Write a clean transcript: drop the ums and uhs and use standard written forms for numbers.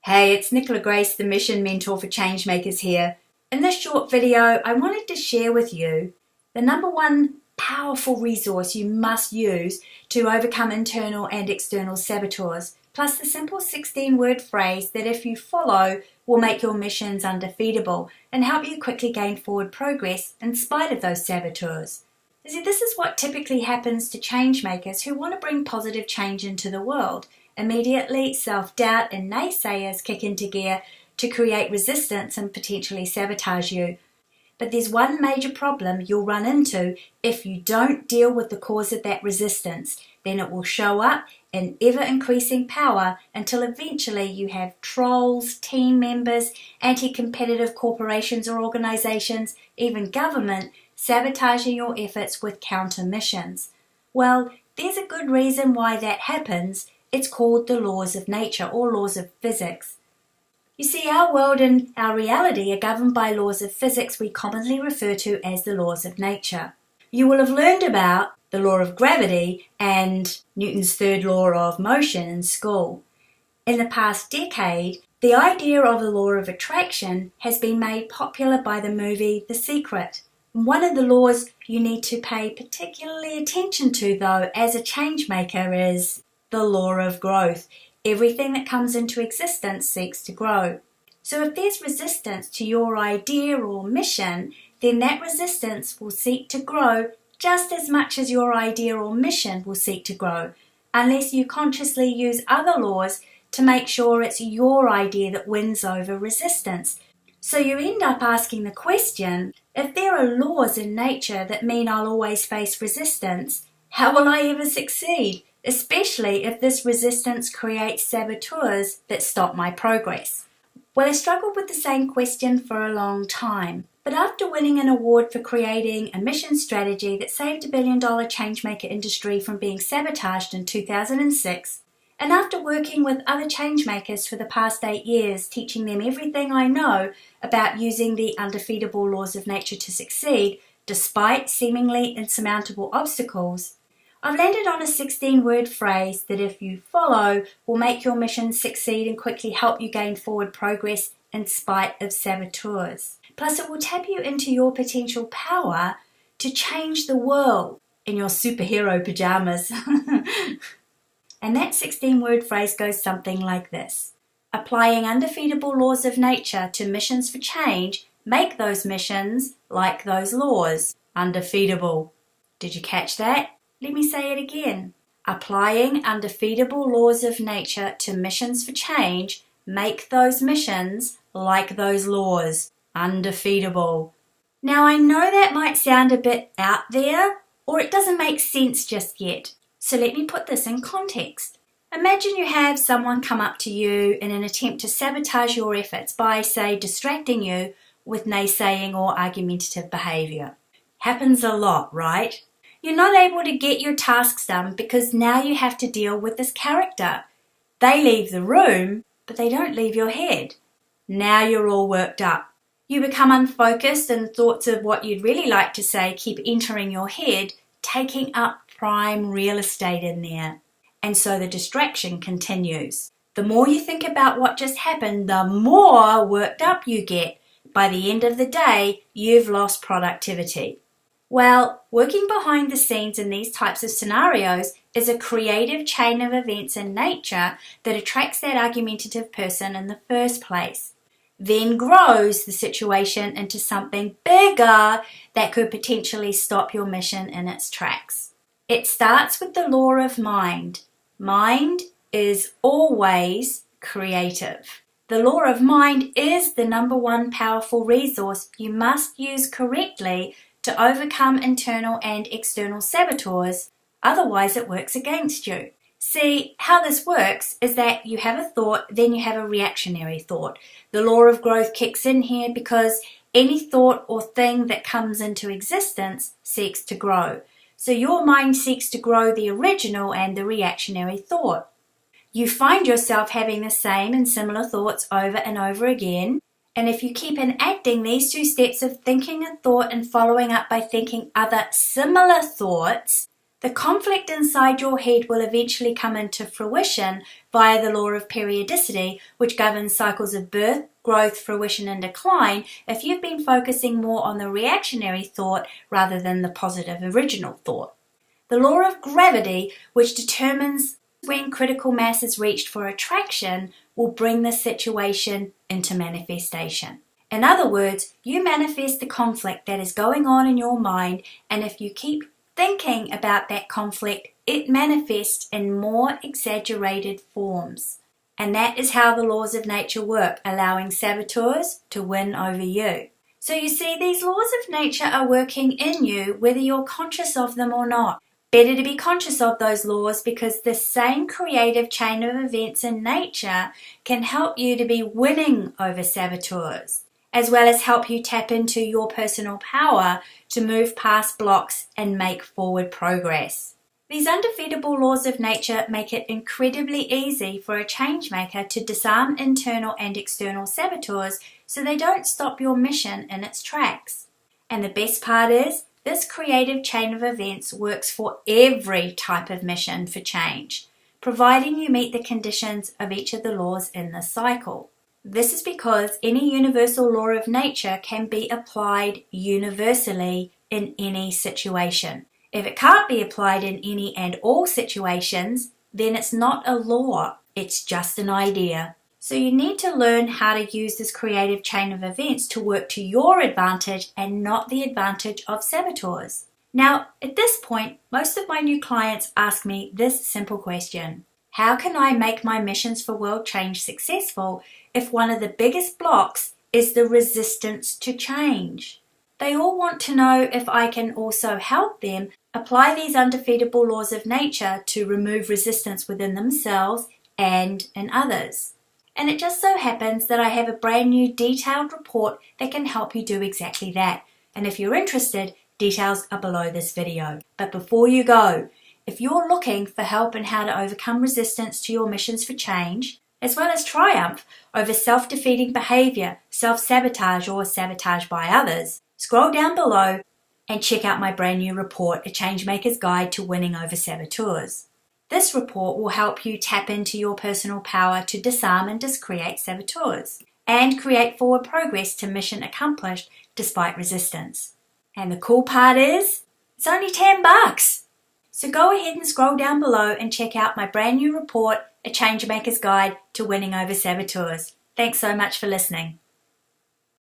Hey, it's Nicola Grace, the Mission Mentor for Changemakers here. In this short video, I wanted to share with you the number one powerful resource you must use to overcome internal and external saboteurs, plus the simple 16-word phrase that if you follow will make your missions undefeatable and help you quickly gain forward progress in spite of those saboteurs. You see, this is what typically happens to changemakers who want to bring positive change into the world. Immediately, self-doubt and naysayers kick into gear to create resistance and potentially sabotage you. But there's one major problem you'll run into if you don't deal with the cause of that resistance. Then it will show up in ever-increasing power until eventually you have trolls, team members, anti-competitive corporations or organizations, even government, sabotaging your efforts with counter missions. Well, there's a good reason why that happens. It's called the laws of nature or laws of physics. You see, our world and our reality are governed by laws of physics we commonly refer to as the laws of nature. You will have learned about the law of gravity and Newton's third law of motion in school. In the past decade, the idea of the law of attraction has been made popular by the movie The Secret. One of the laws you need to pay particularly attention to, though, as a change maker is the law of growth. Everything that comes into existence seeks to grow. So if there's resistance to your idea or mission, then that resistance will seek to grow just as much as your idea or mission will seek to grow, unless you consciously use other laws to make sure it's your idea that wins over resistance. So you end up asking the question, if there are laws in nature that mean I'll always face resistance, how will I ever succeed? Especially if this resistance creates saboteurs that stop my progress. Well, I struggled with the same question for a long time, but after winning an award for creating a mission strategy that saved $1 billion changemaker industry from being sabotaged in 2006, and after working with other changemakers for the past 8 years, teaching them everything I know about using the undefeatable laws of nature to succeed, despite seemingly insurmountable obstacles, I've landed on a 16-word phrase that if you follow will make your mission succeed and quickly help you gain forward progress in spite of saboteurs. Plus, it will tap you into your potential power to change the world in your superhero pajamas. And that 16-word phrase goes something like this. Applying undefeatable laws of nature to missions for change make those missions, like those laws, undefeatable. Did you catch that? Let me say it again. Applying undefeatable laws of nature to missions for change make those missions, like those laws, undefeatable. Now I know that might sound a bit out there, or it doesn't make sense just yet. So let me put this in context. Imagine you have someone come up to you in an attempt to sabotage your efforts by, say, distracting you with naysaying or argumentative behaviour. Happens a lot, right? You're not able to get your tasks done because now you have to deal with this character. They leave the room, but they don't leave your head. Now you're all worked up. You become unfocused and thoughts of what you'd really like to say keep entering your head, taking up prime real estate in there. And so the distraction continues. The more you think about what just happened, the more worked up you get. By the end of the day, you've lost productivity. Well, working behind the scenes in these types of scenarios is a creative chain of events in nature that attracts that argumentative person in the first place, then grows the situation into something bigger that could potentially stop your mission in its tracks. It starts with the law of mind. Mind is always creative. The law of mind is the number one powerful resource you must use correctly to overcome internal and external saboteurs, otherwise it works against you. See, how this works is that you have a thought, then you have a reactionary thought. The law of growth kicks in here because any thought or thing that comes into existence seeks to grow. So your mind seeks to grow the original and the reactionary thought. You find yourself having the same and similar thoughts over and over again. And if you keep enacting these two steps of thinking a thought and following up by thinking other similar thoughts, The conflict inside your head will eventually come into fruition via the law of periodicity, which governs cycles of birth, growth, fruition, and decline if you've been focusing more on the reactionary thought rather than the positive original thought. The law of gravity, which determines when critical mass is reached for attraction, will bring the situation into manifestation. In other words, you manifest the conflict that is going on in your mind, and if you keep thinking about that conflict, it manifests in more exaggerated forms. And that is how the laws of nature work, allowing saboteurs to win over you. So you see, these laws of nature are working in you whether you're conscious of them or not. Better to be conscious of those laws, because the same creative chain of events in nature can help you to be winning over saboteurs, as well as help you tap into your personal power to move past blocks and make forward progress. These undefeatable laws of nature make it incredibly easy for a change maker to disarm internal and external saboteurs so they don't stop your mission in its tracks. And the best part is, this creative chain of events works for every type of mission for change, providing you meet the conditions of each of the laws in the cycle. This is because any universal law of nature can be applied universally in any situation. If it can't be applied in any and all situations, then it's not a law, it's just an idea. So you need to learn how to use this creative chain of events to work to your advantage and not the advantage of saboteurs. Now, at this point, most of my new clients ask me this simple question: how can I make my missions for world change successful if one of the biggest blocks is the resistance to change? They all want to know if I can also help them apply these undefeatable laws of nature to remove resistance within themselves and in others. And it just so happens that I have a brand new detailed report that can help you do exactly that. And if you're interested, details are below this video. But before you go, if you're looking for help in how to overcome resistance to your missions for change, as well as triumph over self-defeating behavior, self-sabotage, or sabotage by others, scroll down below and check out my brand new report, A Changemaker's Guide to Winning Over Saboteurs. This report will help you tap into your personal power to disarm and discreate saboteurs and create forward progress to mission accomplished despite resistance. And the cool part is, it's only $10. So go ahead and scroll down below and check out my brand new report, A Changemaker's Guide to Winning Over Saboteurs. Thanks so much for listening.